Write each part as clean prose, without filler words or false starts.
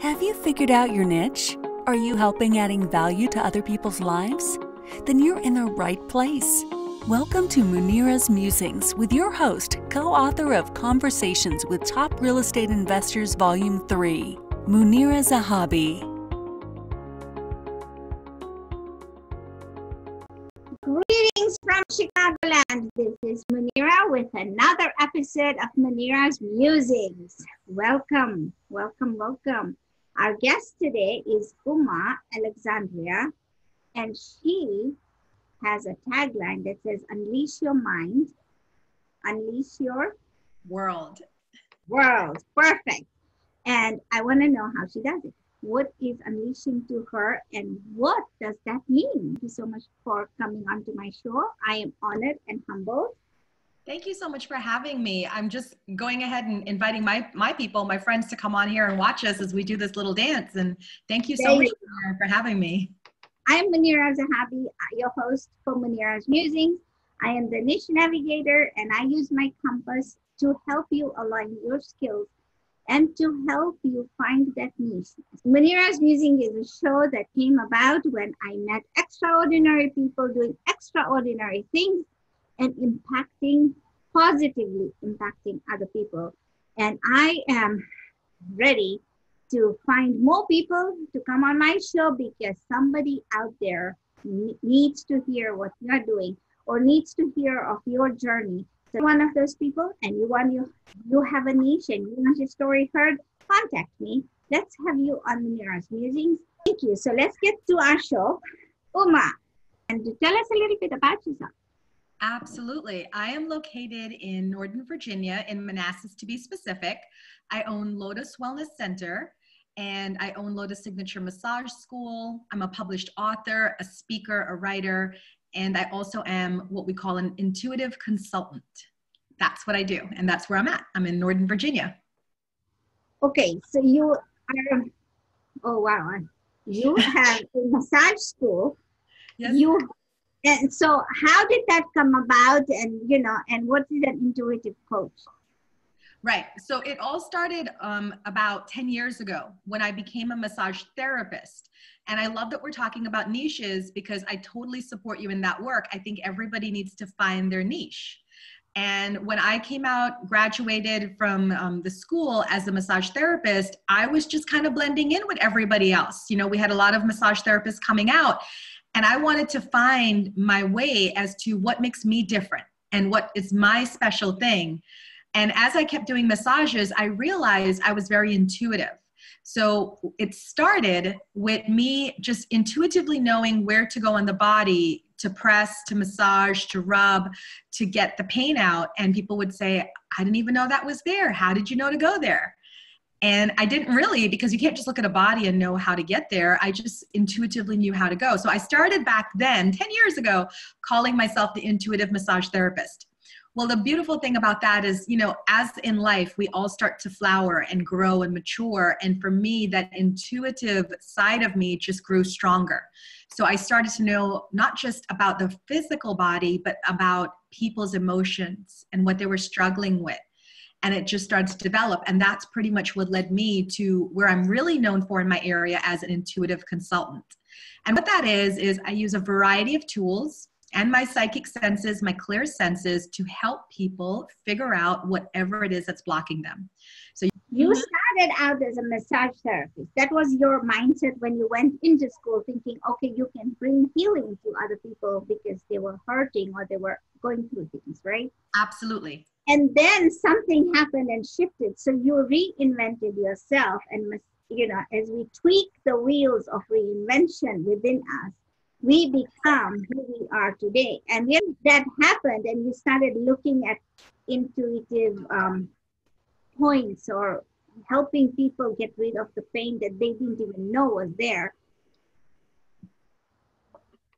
Have you figured out your niche? Are you helping adding value to other people's lives? Then you're in the right place. Welcome to Munira's Musings with your host, co-author of Conversations with Top Real Estate Investors Volume 3, Munira Zahabi. Greetings from Chicagoland. This is Munira with another episode of Munira's Musings. Welcome, welcome, welcome. Our guest today is Alexandra, and she has a tagline that says, unleash your mind, unleash your world. Perfect. And I want to know how she does it. What is unleashing to her and what does that mean? Thank you so much for coming onto my show. I am honored and humbled. Thank you so much for having me. I'm just going ahead and inviting my people, my friends, to come on here and watch us as we do this little dance. And thank you so much for having me. I'm Munira Zahabi, your host for Munira's Musings. I am the niche navigator and I use my compass to help you align your skills and to help you find that niche. Munira's Musing is a show that came about when I met extraordinary people doing extraordinary things and positively impacting other people. And I am ready to find more people to come on my show because somebody out there needs to hear what you're doing or needs to hear of your journey. So one of those people and you have a niche and you want your story heard, contact me. Let's have you on Munira's Musings. Thank you. So let's get to our show. And to tell us a little bit about yourself. Absolutely. I am located in Northern Virginia, in Manassas to be specific. I own Lotus Wellness Center and I own Lotus Signature Massage School. I'm a published author, a speaker, a writer, and I also am what we call an intuitive consultant. That's what I do, and that's where I'm at. I'm in Northern Virginia. Okay, so you are, oh wow, you have a massage school. Yes. And so how did that come about and what is an intuitive coach? Right. So it all started about 10 years ago when I became a massage therapist. And I love that we're talking about niches because I totally support you in that work. I think everybody needs to find their niche. And when I came out, graduated from the school as a massage therapist, I was just kind of blending in with everybody else. You know, we had a lot of massage therapists coming out. And I wanted to find my way as to what makes me different and what is my special thing. And as I kept doing massages, I realized I was very intuitive. So it started with me just intuitively knowing where to go on the body to press, to massage, to rub, to get the pain out. And people would say, I didn't even know that was there. How did you know to go there? And I didn't really, because you can't just look at a body and know how to get there. I just intuitively knew how to go. So I started back then, 10 years ago, calling myself the intuitive massage therapist. Well, the beautiful thing about that is, as in life, we all start to flower and grow and mature. And for me, that intuitive side of me just grew stronger. So I started to know not just about the physical body, but about people's emotions and what they were struggling with. And it just started to develop. And that's pretty much what led me to where I'm really known for in my area as an intuitive consultant. And what that is I use a variety of tools and my psychic senses, my clear senses to help people figure out whatever it is that's blocking them. So you started out as a massage therapist. That was your mindset when you went into school thinking, okay, you can bring healing to other people because they were hurting or they were going through things, right? Absolutely. And then something happened and shifted. So you reinvented yourself. And, as we tweak the wheels of reinvention within us, we become who we are today. And when that happened and you started looking at intuitive points or helping people get rid of the pain that they didn't even know was there,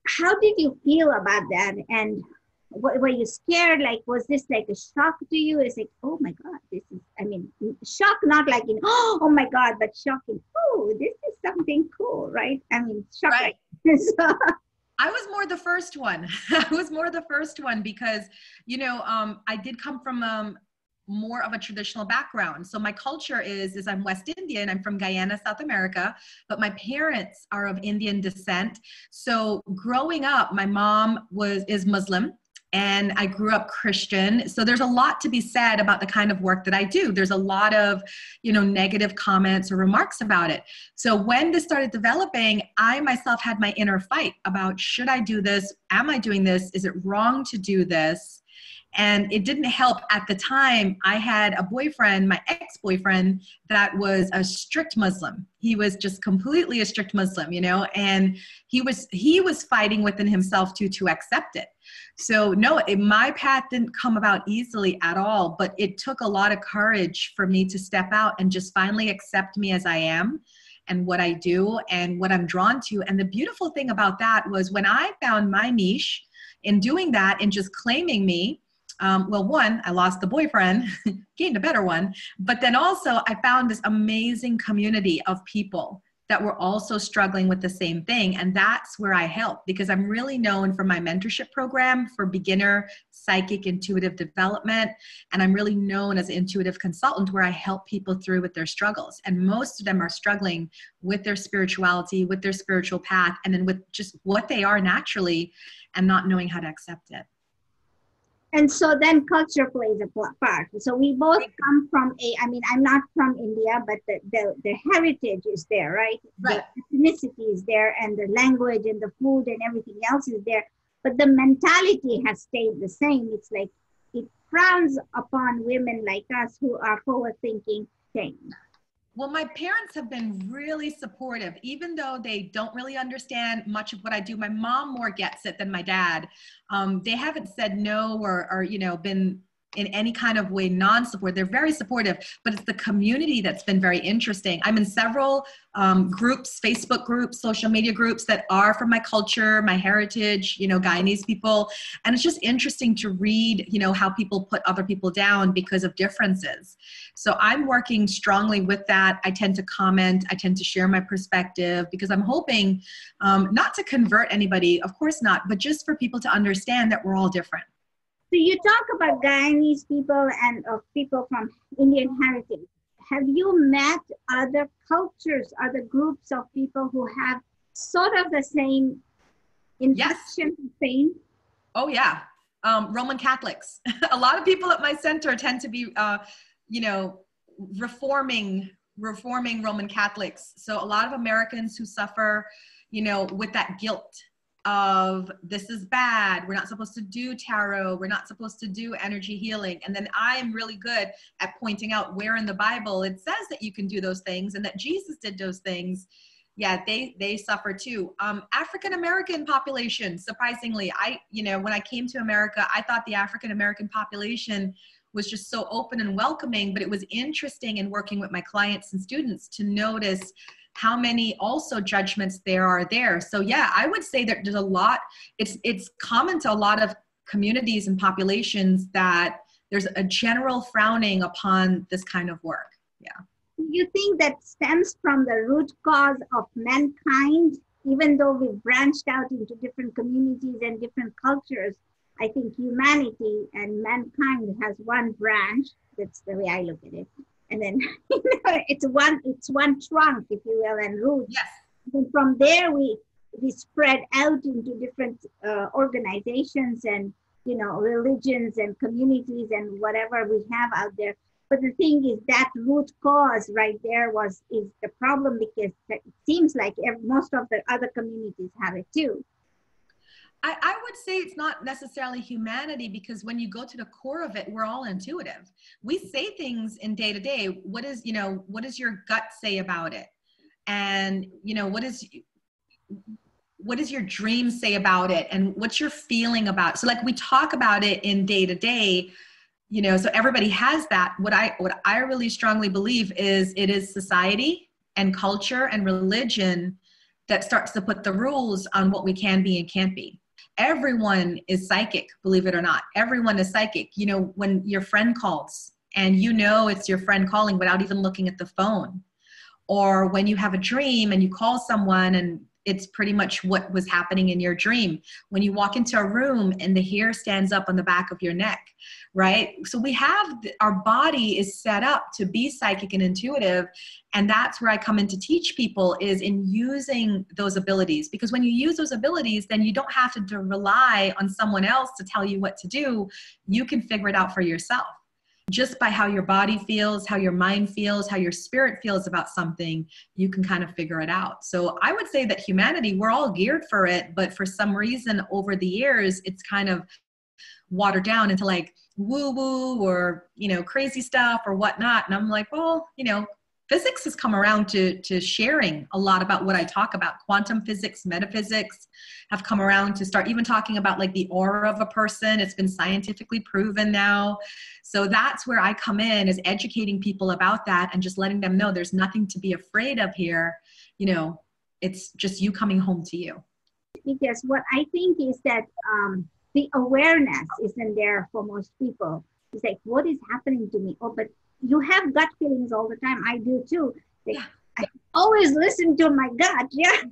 how did you feel about that? And were you scared? Like, was this like a shock to you? It's like, oh my God, this is, shock, not like in, oh my God, but shocking. Oh, this is something cool, right? Shock. Right. So, I was more the first one. I was more the first one because, I did come from more of a traditional background. So my culture is I'm West Indian. I'm from Guyana, South America, but my parents are of Indian descent. So growing up, my mom is Muslim, and I grew up Christian. So there's a lot to be said about the kind of work that I do. There's a lot of, negative comments or remarks about it. So when this started developing, I myself had my inner fight about, should I do this? Am I doing this? Is it wrong to do this? And it didn't help at the time. I had a boyfriend, my ex-boyfriend, that was a strict Muslim. He was just completely a strict Muslim, and he was fighting within himself to accept it. So no, my path didn't come about easily at all, but it took a lot of courage for me to step out and just finally accept me as I am and what I do and what I'm drawn to. And the beautiful thing about that was when I found my niche in doing that and just claiming me, one, I lost the boyfriend, gained a better one, but then also I found this amazing community of people that were also struggling with the same thing. And that's where I help, because I'm really known for my mentorship program for beginner psychic intuitive development. And I'm really known as an intuitive consultant where I help people through with their struggles. And most of them are struggling with their spirituality, with their spiritual path, and then with just what they are naturally and not knowing how to accept it. And so then culture plays a part. So we both come from I'm not from India, but the heritage is there, right? Right. The ethnicity is there, and the language and the food and everything else is there. But the mentality has stayed the same. It's like it frowns upon women like us who are forward-thinking change. Well, my parents have been really supportive, even though they don't really understand much of what I do. My mom more gets it than my dad. They haven't said no or been in any kind of way non-support. They're very supportive, but it's the community that's been very interesting. I'm in several groups, Facebook groups, social media groups that are from my culture, my heritage, Guyanese people. And it's just interesting to read, how people put other people down because of differences. So I'm working strongly with that. I tend to comment, I tend to share my perspective because I'm hoping not to convert anybody, of course not, but just for people to understand that we're all different. So you talk about Guyanese people and of people from Indian heritage. Have you met other cultures, other groups of people who have sort of the same infection of pain? Oh yeah, Roman Catholics. A lot of people at my center tend to be, reforming Roman Catholics. So a lot of Americans who suffer, with that guilt of this is bad, we're not supposed to do tarot, we're not supposed to do energy healing. And then I'm really good at pointing out where in the Bible it says that you can do those things and that Jesus did those things. Yeah, they suffer too. African-American population, surprisingly, when I came to America, I thought the African-American population was just so open and welcoming, but it was interesting in working with my clients and students to notice how many also judgments there are there. So yeah, I would say that there's a lot, it's common to a lot of communities and populations that there's a general frowning upon this kind of work. Yeah. You think that stems from the root cause of mankind, even though we've branched out into different communities and different cultures? I think humanity and mankind has one branch. That's the way I look at it. And then it's one trunk, if you will, and root. Yes. And from there, we spread out into different organizations and religions and communities and whatever we have out there. But the thing is that root cause right there is the problem, because it seems like most of the other communities have it too. I would say it's not necessarily humanity, because when you go to the core of it, we're all intuitive. We say things in day to day. What does your gut say about it? And, what does your dream say about it? And what's your feeling about it? So like we talk about it in day to day, so everybody has that. What I really strongly believe is it is society and culture and religion that starts to put the rules on what we can be and can't be. Everyone is psychic, believe it or not. Everyone is psychic. When your friend calls and it's your friend calling without even looking at the phone, or when you have a dream and you call someone and it's pretty much what was happening in your dream. When you walk into a room and the hair stands up on the back of your neck, right? So we have, our body is set up to be psychic and intuitive. And that's where I come in to teach people, is in using those abilities. Because when you use those abilities, then you don't have to rely on someone else to tell you what to do. You can figure it out for yourself. Just by how your body feels, how your mind feels, how your spirit feels about something, you can kind of figure it out. So I would say that humanity, we're all geared for it, but for some reason over the years, it's kind of watered down into like woo-woo or, you know, crazy stuff or whatnot. And I'm like, well, you know, physics has come around to sharing a lot about what I talk about. Quantum physics, metaphysics have come around to start even talking about like the aura of a person. It's been scientifically proven now. So that's where I come in, is educating people about that and just letting them know there's nothing to be afraid of here. You know, it's just you coming home to you. Because what I think is that the awareness isn't there for most people. It's like, what is happening to me? Oh, but you have gut feelings all the time. I do too. Like, yeah. I always listen to my gut. Yeah.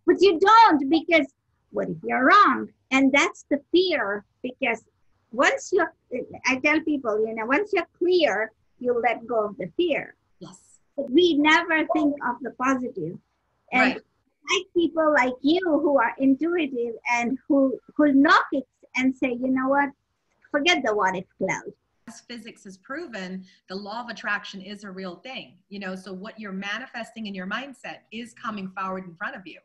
But you don't, because what if you're wrong? And that's the fear, because once I tell people, you know, once you're clear, you let go of the fear. Yes. But we never think of the positive. And right. Like people like you who are intuitive and who knock it and say, you know what, forget the what if cloud. As physics has proven, the law of attraction is a real thing. You know, so what you're manifesting in your mindset is coming forward in front of you.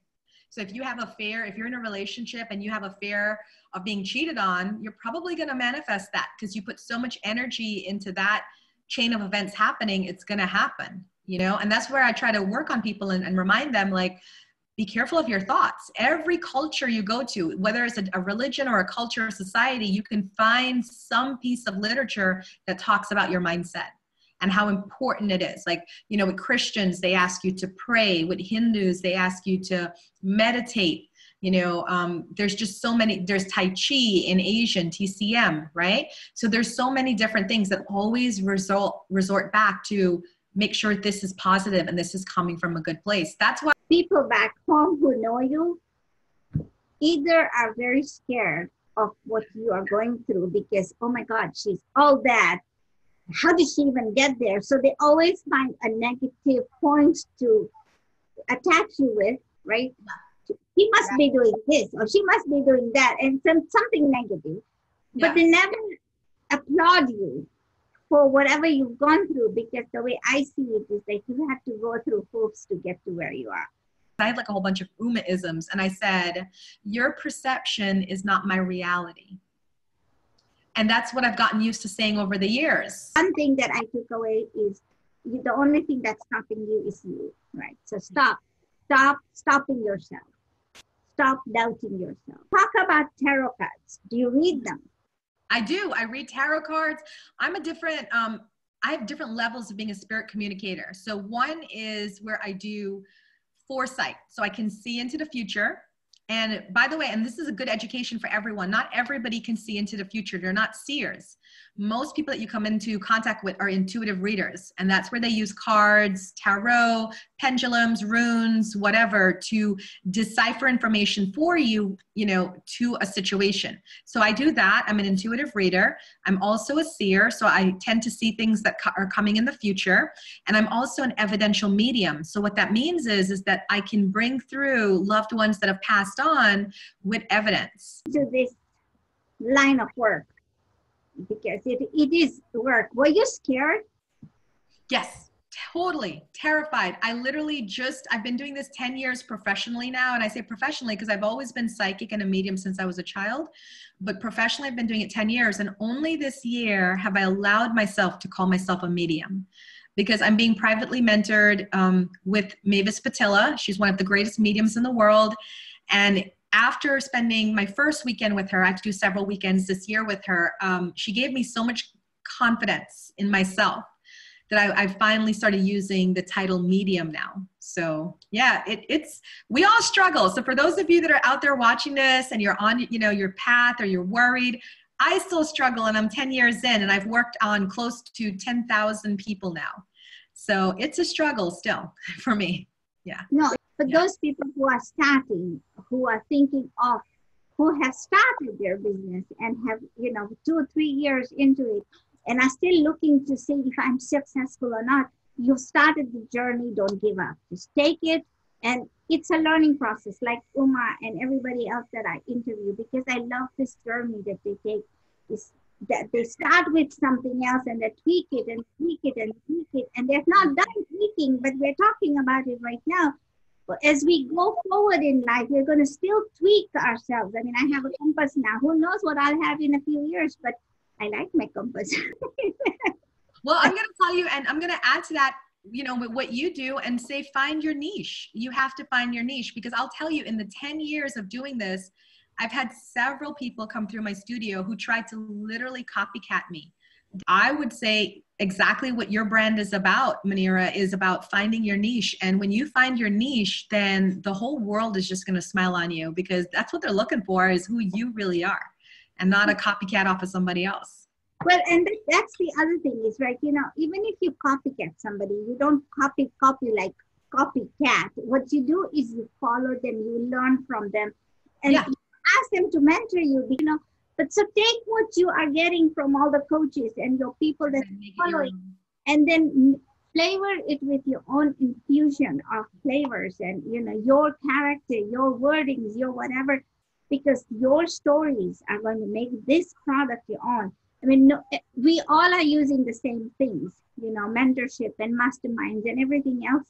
So if you have a fear, if you're in a relationship and you have a fear of being cheated on, you're probably going to manifest that because you put so much energy into that chain of events happening. It's going to happen, you know, and that's where I try to work on people and remind them, like, be careful of your thoughts. Every culture you go to, whether it's a religion or a culture or society, you can find some piece of literature that talks about your mindset and how important it is. Like, you know, with Christians, they ask you to pray. With Hindus, they ask you to meditate. You know, there's just so many, there's Tai Chi in Asian, TCM, right? So there's so many different things that always resort back to make sure this is positive and this is coming from a good place. That's why people back home who know you either are very scared of what you are going through because, oh my God, she's all that. How did she even get there? So they always find a negative point to attach you with, right? He must be doing this or she must be doing that, and something negative. But they never applaud you for whatever you've gone through, because the way I see it is like you have to go through hoops to get to where you are. I had like a whole bunch of Uma-isms, and I said, your perception is not my reality. And that's what I've gotten used to saying over the years. One thing that I took away is the only thing that's stopping you is you, right? So stop stopping yourself. Stop doubting yourself. Talk about tarot cards. Do you read them? I do. I read tarot cards. I'm a different, I have different levels of being a spirit communicator. So one is where I do foresight. So I can see into the future. And by the way, and this is a good education for everyone, not everybody can see into the future. They're not seers. Most people that you come into contact with are intuitive readers. And that's where they use cards, tarot, pendulums, runes, whatever, to decipher information for you, you know, to a situation. So I do that. I'm an intuitive reader. I'm also a seer. So I tend to see things that are coming in the future. And I'm also an evidential medium. So what that means is that I can bring through loved ones that have passed on with evidence. To this line of work, because it is work. Were you scared? Yes, totally terrified. I literally I've been doing this 10 years professionally now. And I say professionally because I've always been psychic and a medium since I was a child, but professionally I've been doing it 10 years. And only this year have I allowed myself to call myself a medium, because I'm being privately mentored with Mavis Patilla. She's one of the greatest mediums in the world. And after spending my first weekend with her, I have to do several weekends this year with her, she gave me so much confidence in myself that I finally started using the title medium now. So yeah, we all struggle. So for those of you that are out there watching this and you're on, you know, your path or you're worried, I still struggle, and I'm 10 years in and I've worked on close to 10,000 people now. So it's a struggle still for me. Yeah. No, But those people who are starting, who are thinking of, who have started their business and have, 2 or 3 years into it and are still looking to see if I'm successful or not, you've started the journey, don't give up. Just take it. And it's a learning process, like Uma and everybody else that I interview, because I love this journey that they take. Is that they start with something else and they tweak it and tweak it and tweak it. And they're not done tweaking, but we're talking about it right now. But as we go forward in life, we're going to still tweak ourselves. I mean, I have a compass now. Who knows what I'll have in a few years, but I like my compass. Well, I'm going to tell you, and I'm going to add to that, with what you do and say, find your niche. You have to find your niche, because I'll tell you, in the 10 years of doing this, I've had several people come through my studio who tried to literally copycat me. I would say exactly what your brand is about, Munira, is about finding your niche. And when you find your niche, then the whole world is just going to smile on you, because that's what they're looking for, is who you really are and not a copycat off of somebody else. Well, and that's the other thing is, right, even if you copycat somebody, you don't copy like copycat. What you do is you follow them, you learn from them, and you ask them to mentor you, But so take what you are getting from all the coaches and your people that are following, and then flavor it with your own infusion of flavors and, your character, your wordings, your whatever, because your stories are going to make this product your own. I mean, we all are using the same things, mentorship and masterminds and everything else.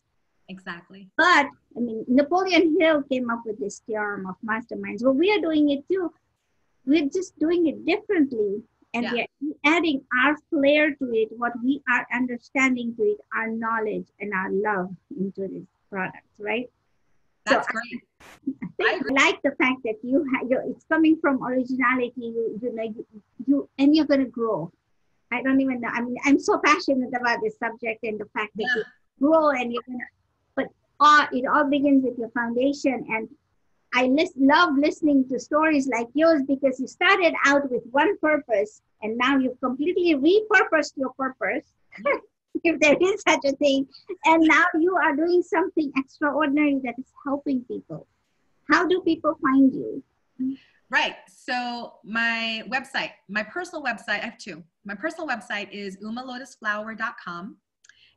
Exactly. But, I mean, Napoleon Hill came up with this theorem of masterminds. Well, we are doing it too. We're just doing it differently. And we're adding our flair to it, what we are understanding to it, our knowledge and our love into this product, right? That's great. I like the fact that it's coming from originality, and you're going to grow. I don't even know. I mean, I'm so passionate about this subject and the fact that you grow and you're going to, but it all begins with your foundation. And I love listening to stories like yours, because you started out with one purpose and now you've completely repurposed your purpose, if there is such a thing. And now you are doing something extraordinary that is helping people. How do people find you? Right. So my website, my personal website, I have two. My personal website is umalotusflower.com.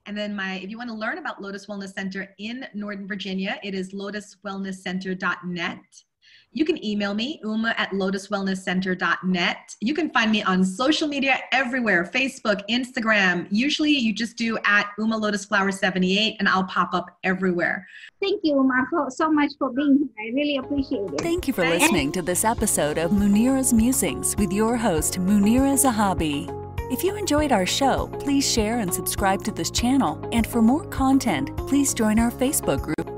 And then if you want to learn about Lotus Wellness Center in Northern Virginia, it is lotuswellnesscenter.net. You can email me, uma@lotuswellnesscenter.net. You can find me on social media everywhere, Facebook, Instagram. Usually you just do @umalotusflower78 and I'll pop up everywhere. Thank you, Uma, so much for being here. I really appreciate it. Thank you for listening to this episode of Munira's Musings with your host, Munira Zahabi. If you enjoyed our show, please share and subscribe to this channel. And for more content, please join our Facebook group